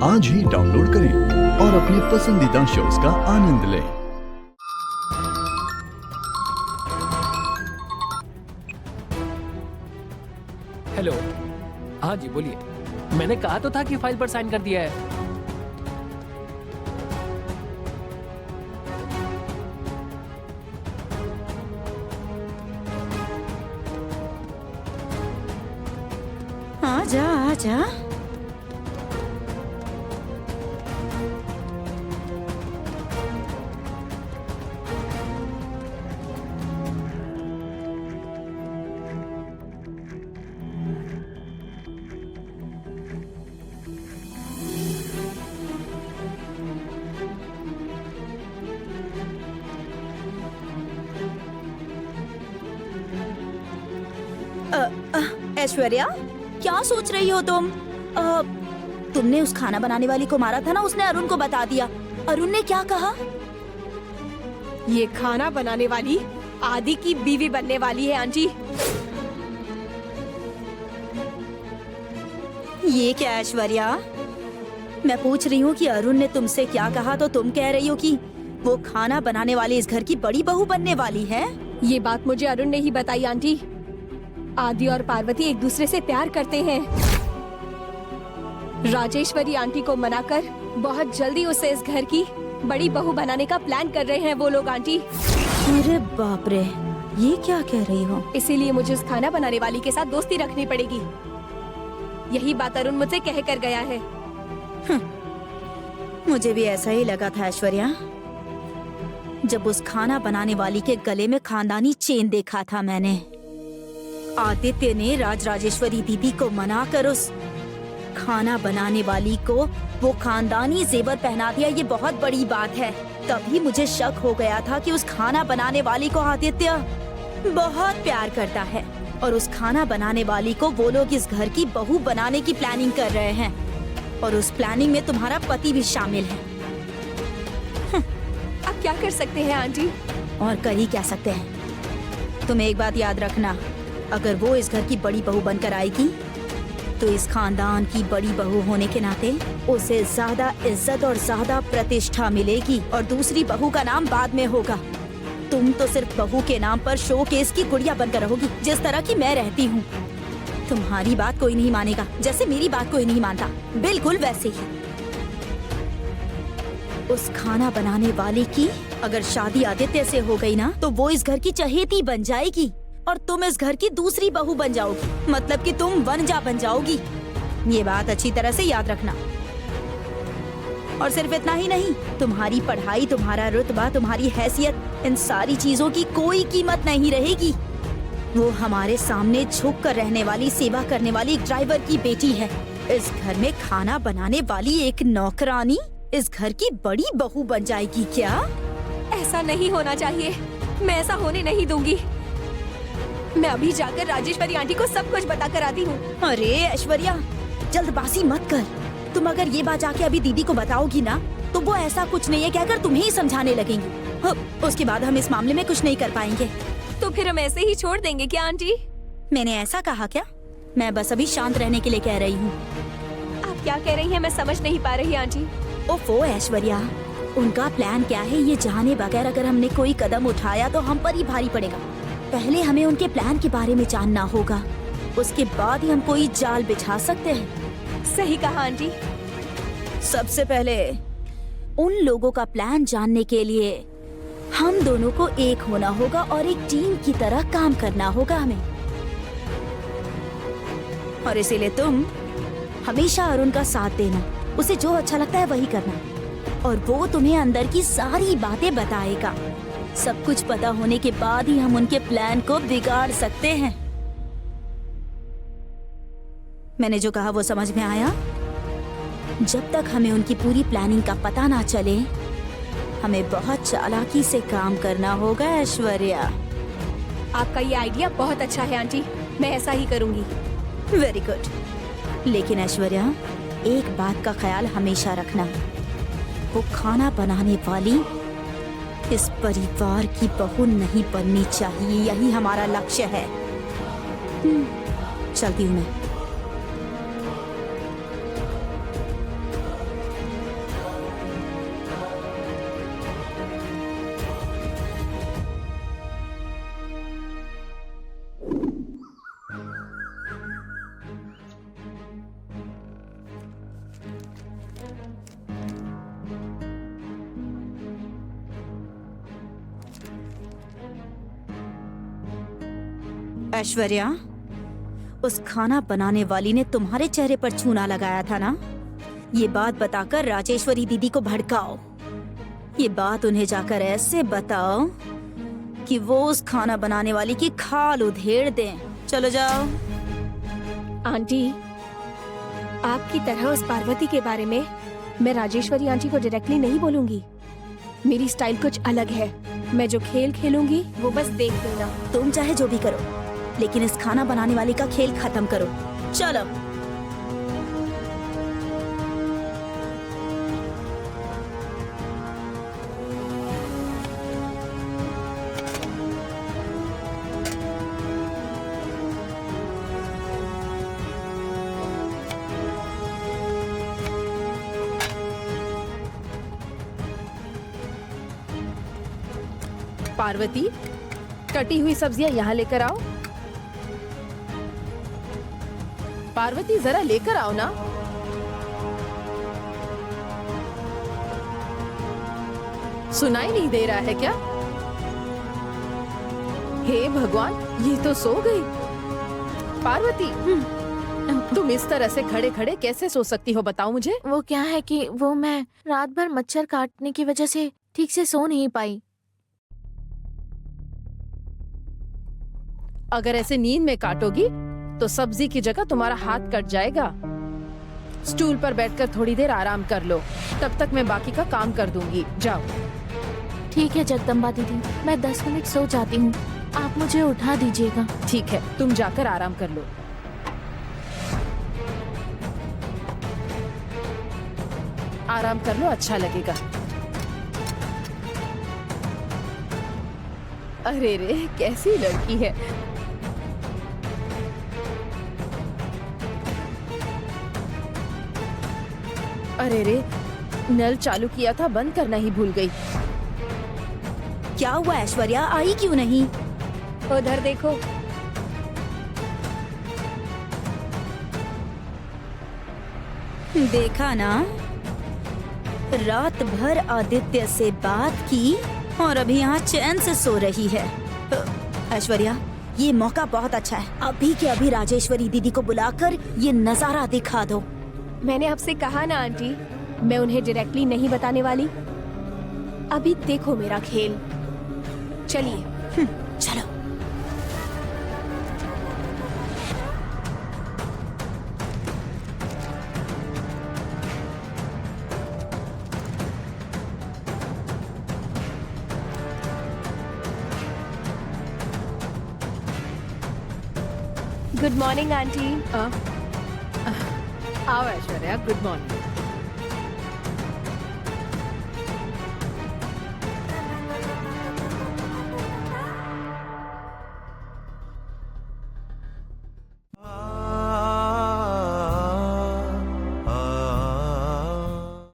आज ही डाउनलोड करें और अपने पसंदीदा शोज का आनंद लें। हेलो। हाँ जी बोलिए। मैंने कहा तो था कि फाइल पर साइन कर दिया है। आजा आजा। ऐश्वर्या, क्या सोच रही हो तुम? तुमने उस खाना बनाने वाली को मारा था ना, उसने अरुण को बता दिया। अरुण ने क्या कहा? ये खाना बनाने वाली आदि की बीवी बनने वाली है आंटी। ये क्या ऐश्वर्या? मैं पूछ रही हूँ कि अरुण ने तुमसे क्या कहा, तो तुम कह रही हो कि वो खाना बनाने वाली इस घर की बड़ी बहू बनने वाली है। ये बात मुझे अरुण ने ही बताई आंटी। आदि और पार्वती एक दूसरे से प्यार करते हैं। राजेश्वरी आंटी को मनाकर बहुत जल्दी उसे इस घर की बड़ी बहू बनाने का प्लान कर रहे हैं वो लोग आंटी। अरे बाप रे, ये क्या कह रही हो? इसीलिए मुझे उस खाना बनाने वाली के साथ दोस्ती रखनी पड़ेगी। यही बात अरुण मुझसे कह कर गया है। मुझे भी ऐसा ही लगा था ऐश्वर्या, जब उस खाना बनाने वाली के गले में खानदानी चेन देखा था मैंने। आदित्य ने राजेश्वरी दीदी को मनाकर उस खाना बनाने वाली को वो खानदानी जेवर पहना दिया। ये बहुत बड़ी बात है। तभी मुझे शक हो गया था कि उस खाना बनाने वाली को आदित्य बहुत प्यार करता है और उस खाना बनाने वाली को वो लोग इस घर की बहू बनाने की प्लानिंग कर रहे हैं और उस प्लानिंग में तुम्हारा पति भी शामिल है। आप क्या कर सकते हैं आंटी? और कर ही क्या सकते हैं। तुम एक बात याद रखना, अगर वो इस घर की बड़ी बहू बनकर आएगी तो इस खानदान की बड़ी बहू होने के नाते उसे ज्यादा इज्जत और ज्यादा प्रतिष्ठा मिलेगी और दूसरी बहू का नाम बाद में होगा। तुम तो सिर्फ बहू के नाम पर शो केस की गुड़िया बनकर रहोगी, जिस तरह की मैं रहती हूँ। तुम्हारी बात कोई नहीं मानेगा, जैसे मेरी बात कोई नहीं मानता, बिल्कुल वैसे ही। उस खाना बनाने वाली की अगर शादी आदित्य से हो गई ना, तो वो इस घर की चहेती बन जाएगी और तुम इस घर की दूसरी बहू बन जाओगी। मतलब कि तुम वनजा बन जाओगी। ये बात अच्छी तरह से याद रखना। और सिर्फ इतना ही नहीं, तुम्हारी पढ़ाई, तुम्हारा रुतबा, तुम्हारी हैसियत, इन सारी चीजों की कोई कीमत नहीं रहेगी। वो हमारे सामने झुक कर रहने वाली, सेवा करने वाली एक ड्राइवर की बेटी है। इस घर में खाना बनाने वाली एक नौकरानी इस घर की बड़ी बहू बन जाएगी क्या? ऐसा नहीं होना चाहिए। मैं ऐसा होने नहीं दूंगी। मैं अभी जाकर राजेश्वरी आंटी को सब कुछ बता कर आती हूँ। अरे ऐश्वर्या, जल्दबाजी मत कर। तुम अगर ये बात जाके अभी दीदी को बताओगी ना, तो वो ऐसा कुछ नहीं है कहकर तुम्हें ही समझाने लगेंगी। उसके बाद हम इस मामले में कुछ नहीं कर पाएंगे। तो फिर हम ऐसे ही छोड़ देंगे क्या आंटी? मैंने ऐसा कहा क्या? मैं बस अभी शांत रहने के लिए कह रही हूँ। आप क्या कह रही हैं मैं समझ नहीं पा रही आंटी। ओफो ऐश्वर्या, उनका प्लान क्या है ये जाने बगैर अगर हमने कोई कदम उठाया तो हम पर ही भारी पड़ेगा। पहले हमें उनके प्लान के बारे में जानना होगा, उसके बाद ही हम कोई जाल बिछा सकते हैं। सही कहा आंटी। सबसे पहले उन लोगों का प्लान जानने के लिए हम दोनों को एक होना होगा और एक टीम की तरह काम करना होगा हमें। और इसीलिए तुम हमेशा अरुण का साथ देना, उसे जो अच्छा लगता है वही करना और वो तुम्हें अंदर की सारी बातें बताएगा। सब कुछ पता होने के बाद ही हम उनके प्लान को बिगाड़ सकते हैं। मैंने जो कहा वो समझ में आया? जब तक हमें उनकी पूरी प्लानिंग का पता ना चले, हमें बहुत चालाकी से काम करना होगा ऐश्वर्या। आपका ये आइडिया बहुत अच्छा है आंटी, मैं ऐसा ही करूंगी। Very good. लेकिन ऐश्वर्या, एक बात का ख्याल हमेशा रखना, वो खाना बनाने वाली इस परिवार की बहू नहीं बननी चाहिए। यही हमारा लक्ष्य है। चलती हूँ मैं। ऐश्वर्या, उस खाना बनाने वाली ने तुम्हारे चेहरे पर चूना लगाया था ना? ये बात बताकर राजेश्वरी दीदी को भड़काओ। ये बात उन्हें जाकर ऐसे बताओ कि वो उस खाना बनाने वाली की खाल उधेड़ दें। चलो जाओ। आंटी, आपकी तरह उस पार्वती के बारे में मैं राजेश्वरी आंटी को डायरेक्टली नहीं बोलूंगी। मेरी स्टाइल कुछ अलग है। मैं जो खेल खेलूंगी वो बस देख लेना। तुम चाहे जो भी करो, लेकिन इस खाना बनाने वाली का खेल खत्म करो। चलो। पार्वती, कटी हुई सब्जियां यहाँ लेकर आओ। पार्वती, जरा लेकर आओ ना। सुनाई नहीं दे रहा है क्या? हे भगवान, ये तो सो गई। पार्वती, तुम इस तरह से खड़े खड़े कैसे सो सकती हो, बताओ मुझे। वो क्या है कि वो मैं रात भर मच्छर काटने की वजह से ठीक से सो नहीं पाई। अगर ऐसे नींद में काटोगी तो सब्जी की जगह तुम्हारा हाथ कट जाएगा। स्टूल पर बैठकर थोड़ी देर आराम कर लो, तब तक मैं बाकी का काम कर दूंगी। जाओ। ठीक है जगदम्बा दीदी, मैं 10 मिनट सो जाती हूँ, आप मुझे उठा दीजिएगा। ठीक है, तुम जाकर आराम कर लो। आराम कर लो, अच्छा लगेगा। अरे रे, कैसी लड़की है। अरे रे, नल चालू किया था, बंद करना ही भूल गई। क्या हुआ ऐश्वर्या, आई क्यों नहीं? उधर देखो। देखा ना, रात भर आदित्य से बात की और अभी यहाँ चैन से सो रही है। ऐश्वर्या, ये मौका बहुत अच्छा है। अभी के अभी राजेश्वरी दीदी को बुलाकर ये नजारा दिखा दो। मैंने आपसे कहा ना आंटी, मैं उन्हें डायरेक्टली नहीं बताने वाली। अभी देखो मेरा खेल। चलिए। चलो। Good morning aunty. आओ ऐश्वर्या, गुड मॉर्निंग।